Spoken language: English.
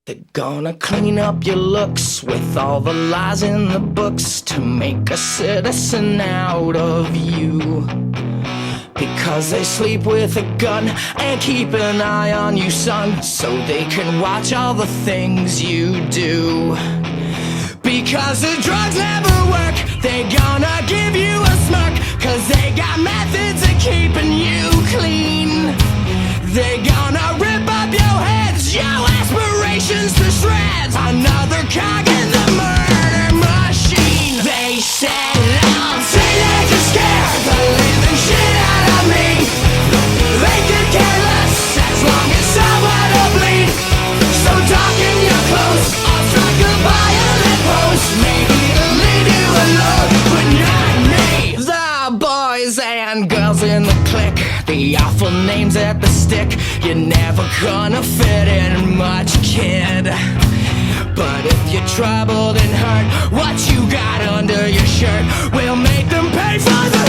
They're gonna clean up your looks with all the lies in the books to make a citizen out of you. Because they sleep with a gun and keep an eye on you, son, so they can watch all the things you do. Because the drugs never work, they gonna give you a smirk, cause they got methods of keeping you clean. They gonna rip up your heads, your aspirations to shreds, another cog in the murder machine. They said I'm teenage and scared, the living shit out of me. They could care less as long as someone will bleed. So darken your clothes, I'll strike a violent pose. Maybe it'll leave you alone, but not me. The boys and girls in the clique, the awful names at the stick. You're never gonna fit in much, kid. But if you're troubled and hurt, what you got under your shirt will make them pay for the